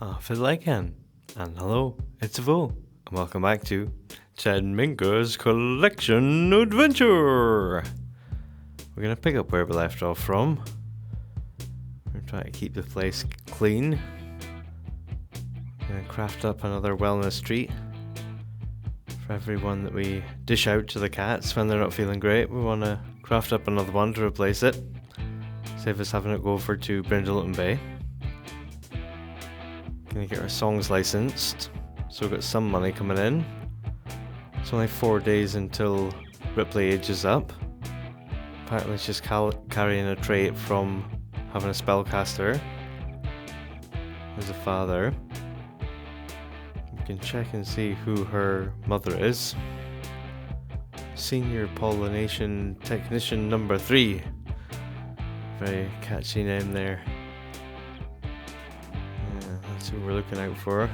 If you like and hello, it's Vo, and welcome back to Chad Minka's Collection Adventure. We're gonna pick up where we left off from. We're gonna try to keep the place clean. Gonna craft up another wellness treat for everyone that we dish out to the cats when they're not feeling great. We want to craft up another one to replace it. Save us having it go over to Brindleton Bay. Gonna get our songs licensed, so we've got some money coming in. It's only 4 days until Ripley ages up. Apparently it's just carrying a trait from having a spellcaster as a father. We can check and see who her mother is. Senior Pollination Technician number 3. Very catchy name there. That's who we're looking out for.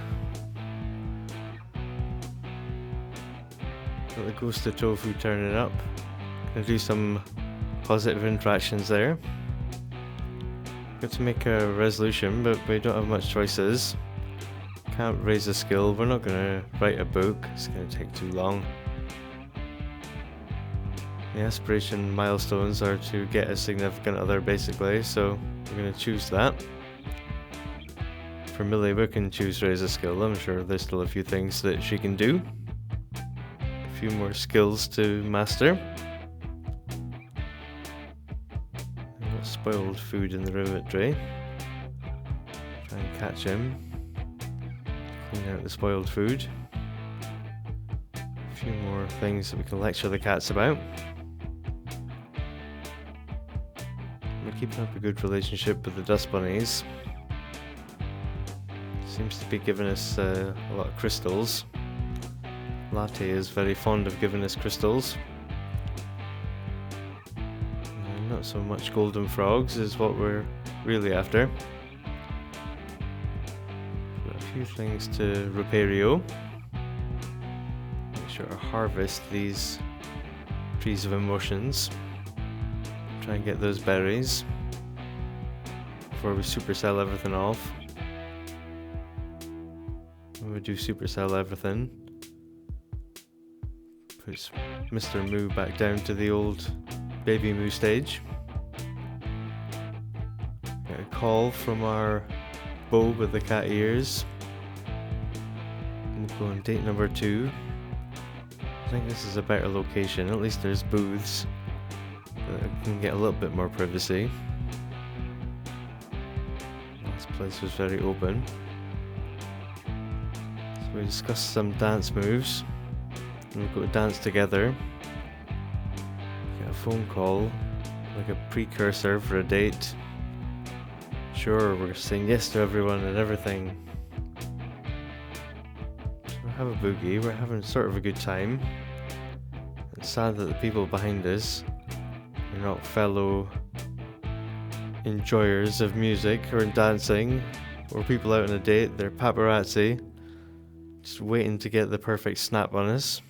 Got the Ghost of Tofu turning up. Gonna do some positive interactions there. Got to make a resolution, but we don't have much choices. Can't raise a skill. We're not gonna write a book. It's gonna take too long. The aspiration milestones are to get a significant other, basically, so we're gonna choose that. For Millie, we can choose raise a skill. I'm sure there's still a few things that she can do. A few more skills to master. I've got spoiled food in the rivet tray. Try and catch him. Clean out the spoiled food. A few more things that we can lecture the cats about. We're keeping up a good relationship with the dust bunnies. Seems to be giving us a lot of crystals. Latte is very fond of giving us crystals. Not so much golden frogs is what we're really after. Got a few things to Repario. Make sure to harvest these trees of emotions. Try and get those berries before we supercell everything off. When we do supercell everything, puts Mr. Moo back down to the old baby Moo stage. Get a call from our beau with the cat ears. We'll go on date number 2. I think this is a better location. At least there's booths. I can get a little bit more privacy. This place was very open. We discussed some dance moves, and we've got to dance together. Get a phone call, like a precursor for a date. Sure, we're saying yes to everyone and everything. So we have a boogie, we're having sort of a good time. It's sad that the people behind us are not fellow enjoyers of music or dancing, or people out on a date. They're paparazzi. Just waiting to get the perfect snap on us.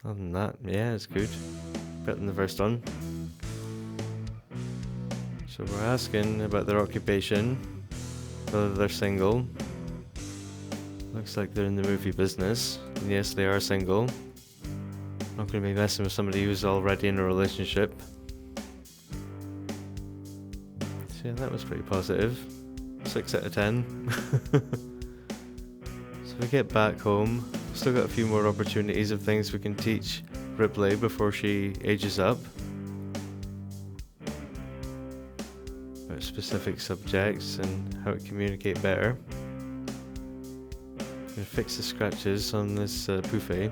Other than that, yeah, it's good. Better than the first one. So we're asking about their occupation, whether they're single. Looks like they're in the movie business. And yes, they are single. Not going to be messing with somebody who's already in a relationship. So yeah, that was pretty positive. 6 out of 10. So we get back home, still got a few more opportunities of things we can teach Ripley before she ages up. About specific subjects and how to communicate better. I'm gonna fix the scratches on this buffet.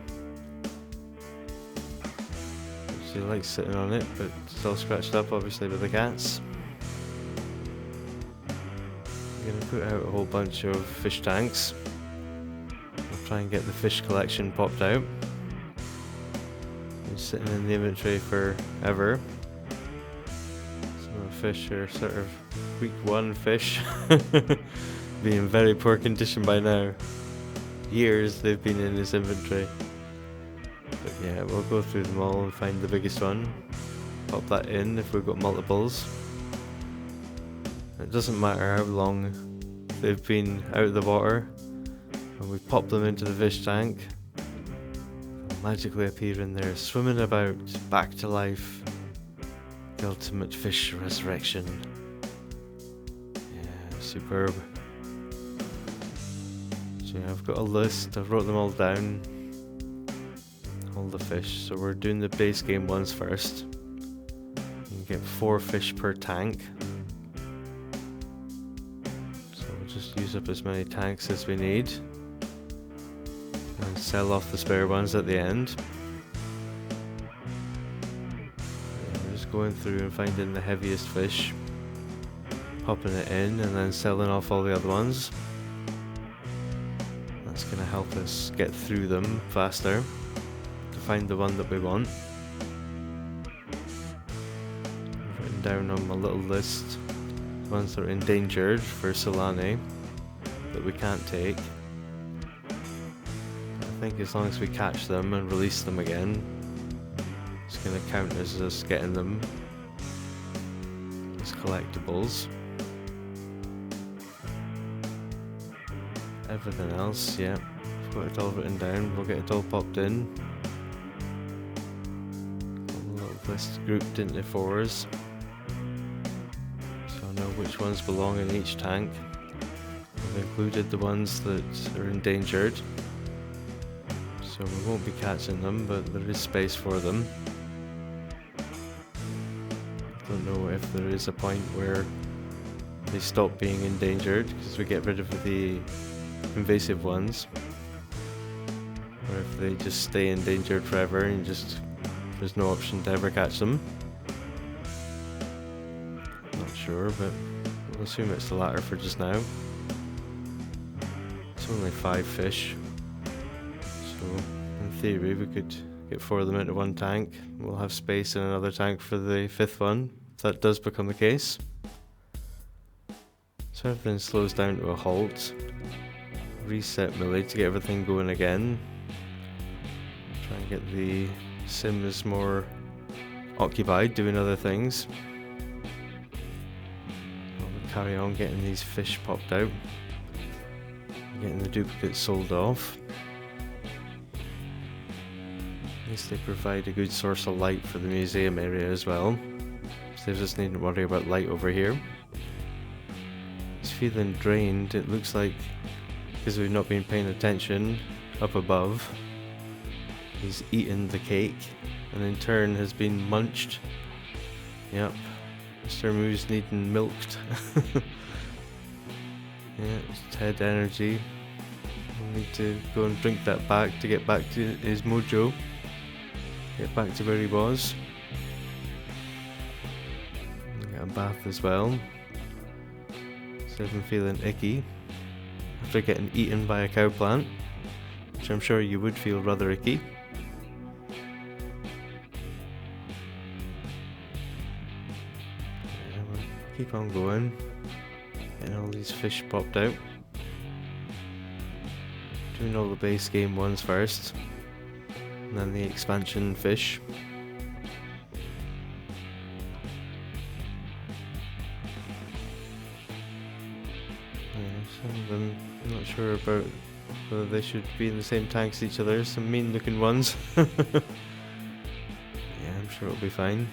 She likes sitting on it, but it's all scratched up obviously with the cats. I'm gonna put out a whole bunch of fish tanks. Try and get the fish collection popped out. Been sitting in the inventory forever. Some of the fish are sort of week 1 fish. Being in very poor condition by now. Years they've been in this inventory. But yeah, we'll go through them all and find the biggest one. Pop that in if we've got multiples. It doesn't matter how long they've been out of the water. When we pop them into the fish tank, they'll magically appear in there, swimming about, back to life. The ultimate fish resurrection. Yeah, superb. So yeah, I've got a list, I've wrote them all down. All the fish. So we're doing the base game ones first. You get 4 fish per tank. So we'll just use up as many tanks as we need. And sell off the spare ones at the end. We're just going through and finding the heaviest fish. Popping it in and then selling off all the other ones. That's going to help us get through them faster. To find the one that we want. I've written down on my little list the ones that are endangered for Solani that we can't take. I think as long as we catch them and release them again, it's going to count as us getting them as collectibles. Everything else, yeah, I've got it all written down, we'll get it all popped in. A little list grouped into 4s, so I know which ones belong in each tank. I've included the ones that are endangered, so we won't be catching them, but there is space for them. I don't know if there is a point where they stop being endangered because we get rid of the invasive ones, or if they just stay endangered forever and there's no option to ever catch them. Not sure, but we'll assume it's the latter for just now. It's only 5 fish, so in theory we could get 4 of them into one tank. We'll have space in another tank for the 5th one, if that does become the case. So everything slows down to a halt. Reset Millie to get everything going again. Try and get the Sims more occupied doing other things. We'll carry on getting these fish popped out. Getting the duplicates sold off. At least they provide a good source of light for the museum area as well. Saves us needing to worry about light over here. It's feeling drained, it looks like, because we've not been paying attention up above. He's eaten the cake and in turn has been munched. Yep, Mr. Moo's needing milked. Yeah, it's head energy. We'll need to go and drink that back to get back to his mojo. Get back to where he was. Get a bath as well. So if I'm feeling icky after getting eaten by a cow plant, which I'm sure you would feel rather icky. Yeah, we'll keep on going, getting all these fish popped out. Doing all the base game ones first, and then the expansion fish. Some of them, I'm not sure about whether they should be in the same tanks as each other. Some mean looking ones. Yeah, I'm sure it'll be fine.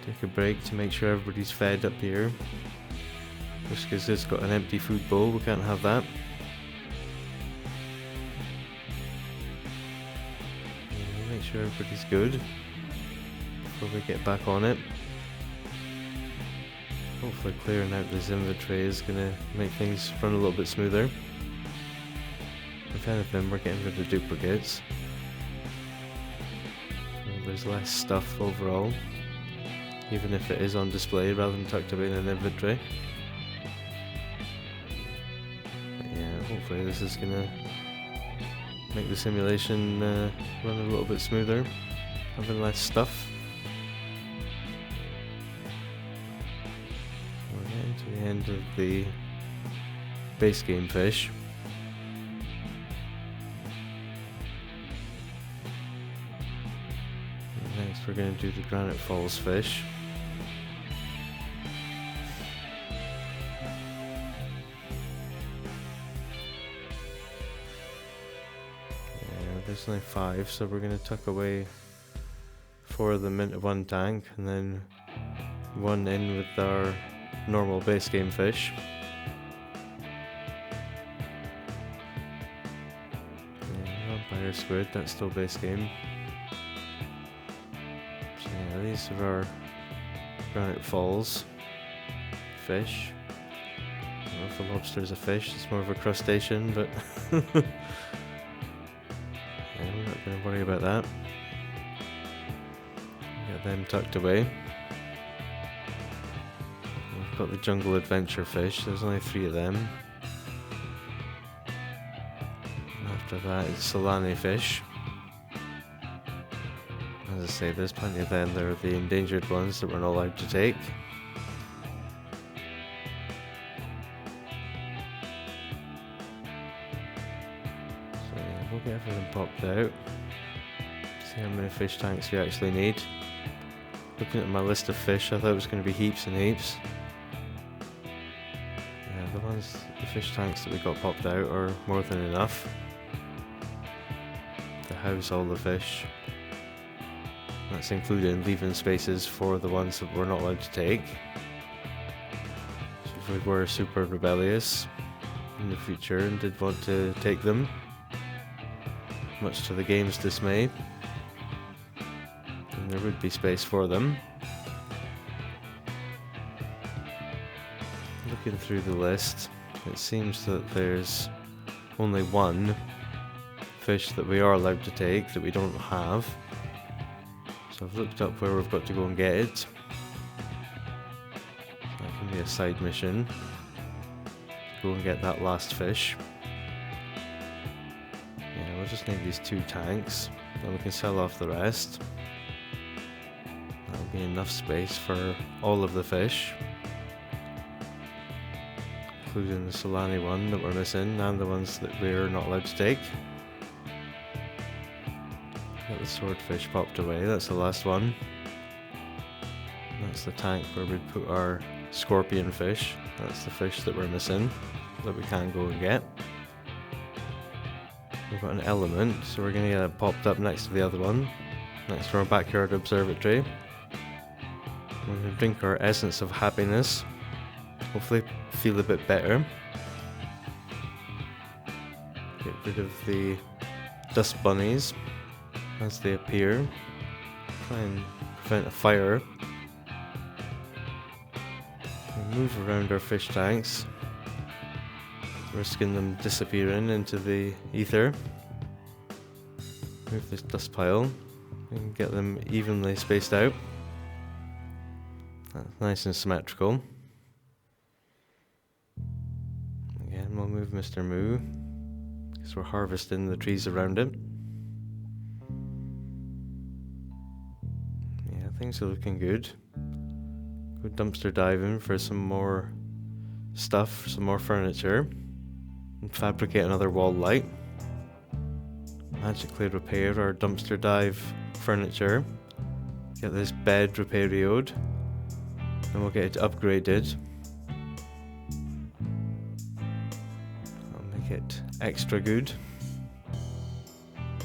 Take a break to make sure everybody's fed up here. Just because it's got an empty food bowl, we can't have that. Yeah, make sure everybody's good before we get back on it. Hopefully clearing out this inventory is going to make things run a little bit smoother. If anything, we're getting rid of duplicates. So there's less stuff overall, even if it is on display rather than tucked away in an inventory. But yeah, hopefully this is going to make the simulation run a little bit smoother, having less stuff. To the end of the base game fish. And next we're going to do the Granite Falls fish. there's only 5, so we're going to tuck away 4 of them into one tank and then 1 in with our normal base game fish. Yeah, vampire squid, that's still base game. So yeah, these are our Granite Falls fish. I don't know if a lobster's a fish, it's more of a crustacean, but yeah, we're not going to worry about that. Get them tucked away. We've got the jungle adventure fish, there's only 3 of them. And after that it's Solani fish. As I say, there's plenty of them, they're the endangered ones that we're not allowed to take. So yeah, we'll get everything popped out. See how many fish tanks we actually need. Looking at my list of fish, I thought it was going to be heaps and heaps. Yeah, the fish tanks that we got popped out are more than enough to house all the fish. That's including leaving spaces for the ones that we're not allowed to take. So if we were super rebellious in the future and did want to take them, much to the game's dismay, then there would be space for them. Looking through the list, it seems that there's only 1 fish that we are allowed to take that we don't have. So I've looked up where we've got to go and get it. That can be a side mission. Go and get that last fish. Yeah, we'll just need these 2 tanks, then we can sell off the rest. That'll be enough space for all of the fish, including the Solani one that we're missing and the ones that we're not allowed to take. Got the swordfish popped away, that's the last one. That's the tank where we put our scorpion fish. That's the fish that we're missing, that we can't go and get. We've got an element, so we're going to get it popped up next to the other one, next to our backyard observatory. We're going to drink our essence of happiness, hopefully feel a bit better. Get rid of the dust bunnies as they appear. Try and prevent a fire. We move around our fish tanks, risking them disappearing into the ether. Move this dust pile and get them evenly spaced out. That's nice and symmetrical. Again, we'll move Mr. Moo, because we're harvesting the trees around it. Yeah, things are looking good. Go dumpster diving for some more stuff, some more furniture, and fabricate another wall light. Magically repair our dumpster dive furniture. Get this bed repairioed, and we'll get it upgraded. I'll make it extra good.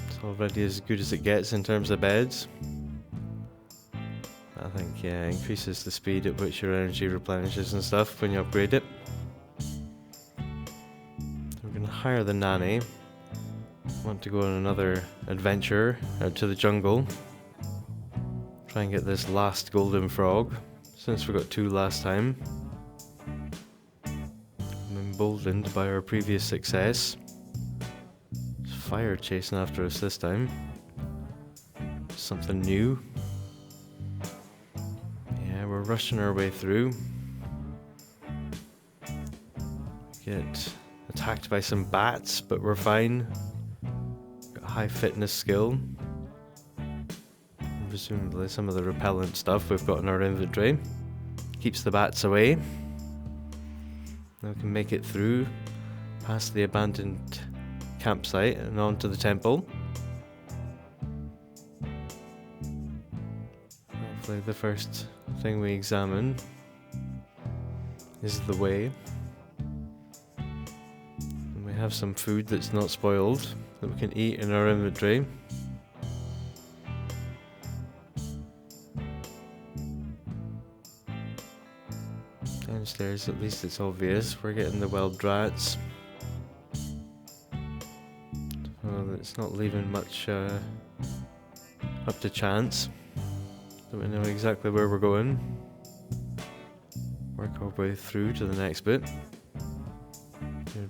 It's already as good as it gets in terms of beds. I think, yeah, increases the speed at which your energy replenishes and stuff when you upgrade it. We're going to hire the nanny. Want to go on another adventure out to the jungle. Try and get this last golden frog, since we got 2 last time. I'm emboldened by our previous success. There's fire chasing after us this time. Something new. Yeah, we're rushing our way through. Get attacked by some bats, but we're fine. Got high fitness skill. And presumably some of the repellent stuff we've got in our inventory keeps the bats away. Now we can make it through past the abandoned campsite and onto the temple. Hopefully the first thing we examine is the way. And we have some food that's not spoiled, that we can eat in our inventory. Downstairs, at least it's obvious, we're getting the wild rats. So it's not leaving much up to chance. So we know exactly where we're going. Work our way through to the next bit.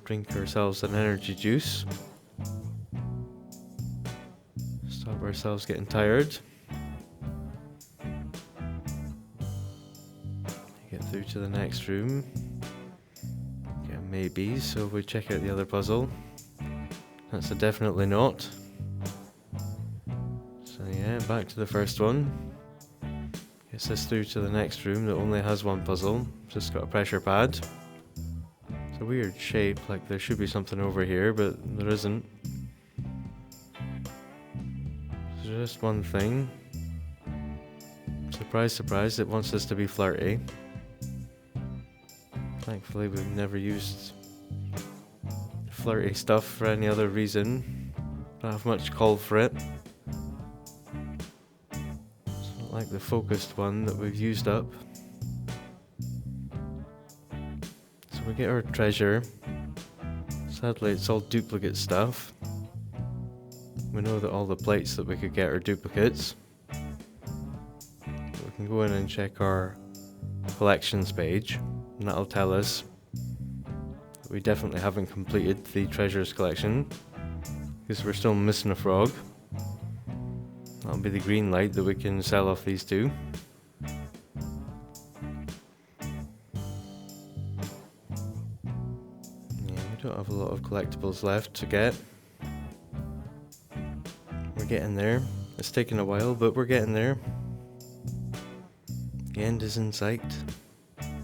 Drink ourselves an energy juice. Stop ourselves getting tired. Get through to the next room. Get a maybe, so we check out the other puzzle. That's a definitely not. So yeah, back to the first one. Gets us through to the next room that only has one puzzle. Just got a pressure pad. It's a weird shape, like there should be something over here, but there isn't. It's just one thing. Surprise, surprise, it wants us to be flirty. Thankfully we've never used flirty stuff for any other reason. Don't have much call for it. It's not like the focused one that we've used up. So we get our treasure. Sadly it's all duplicate stuff. We know that all the plates that we could get are duplicates. We can go in and check our collections page, and that'll tell us that we definitely haven't completed the treasures collection because we're still missing a frog. That'll be the green light that we can sell off these two. Yeah, we don't have a lot of collectibles left to get. We're getting there. It's taking a while, but we're getting there. The end is in sight. Yeah,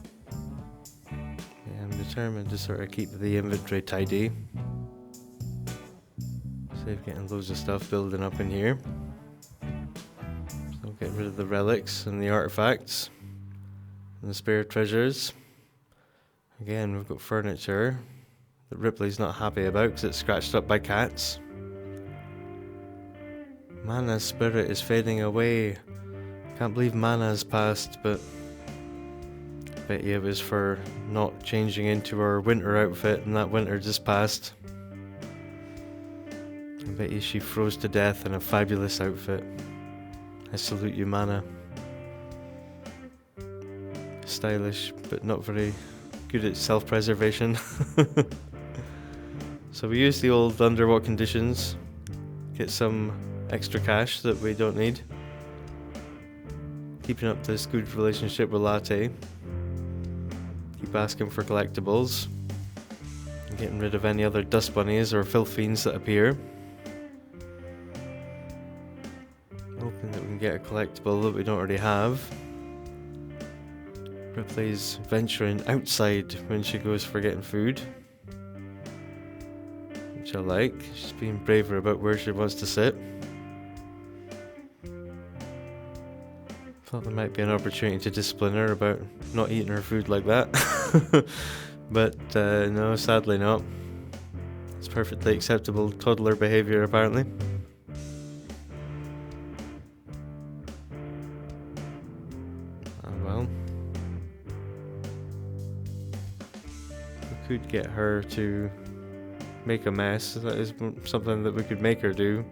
I'm determined to sort of keep the inventory tidy. Save getting loads of stuff building up in here. So get rid of the relics and the artifacts and the spare treasures. Again, we've got furniture that Ripley's not happy about because it's scratched up by cats. Mana's spirit is fading away. Can't believe Mana's passed, but I bet you it was for not changing into our winter outfit and that winter just passed. I bet you she froze to death in a fabulous outfit. I salute you, Mana. Stylish, but not very good at self-preservation. So we use the old under what conditions, get some extra cash that we don't need. Keeping up this good relationship with Latte. Keep asking for collectibles. And getting rid of any other dust bunnies or filth fiends that appear. Hoping that we can get a collectible that we don't already have. Ripley's venturing outside when she goes for getting food. Which I like. She's being braver about where she wants to sit. Thought there might be an opportunity to discipline her about not eating her food like that. But no, sadly not. It's perfectly acceptable toddler behaviour apparently. Oh well. We could get her to make a mess. That is something that we could make her do.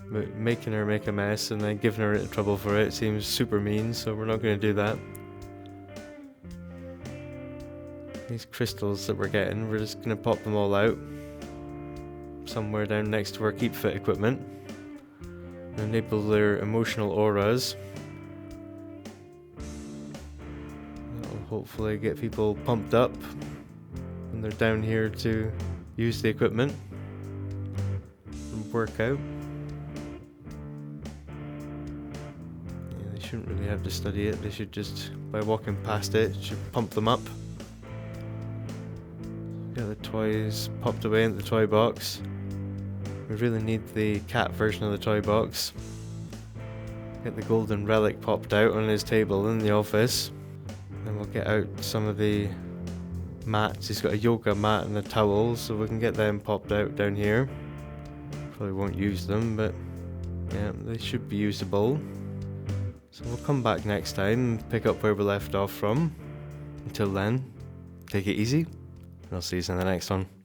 But making her make a mess and then giving her trouble for it seems super mean, so we're not going to do that. These crystals that we're getting, we're just going to pop them all out somewhere down next to our Keep Fit equipment. Enable their emotional auras. That'll hopefully get people pumped up when they're down here to use the equipment and work out. Shouldn't really have to study it, they should just, by walking past it, should pump them up. Got the toys popped away into the toy box. We really need the cat version of the toy box. Get the golden relic popped out on his table in the office. Then we'll get out some of the mats. He's got a yoga mat and a towel, so we can get them popped out down here. Probably won't use them, but yeah, they should be usable. So we'll come back next time and pick up where we left off from. Until then, take it easy, and I'll see you in the next one.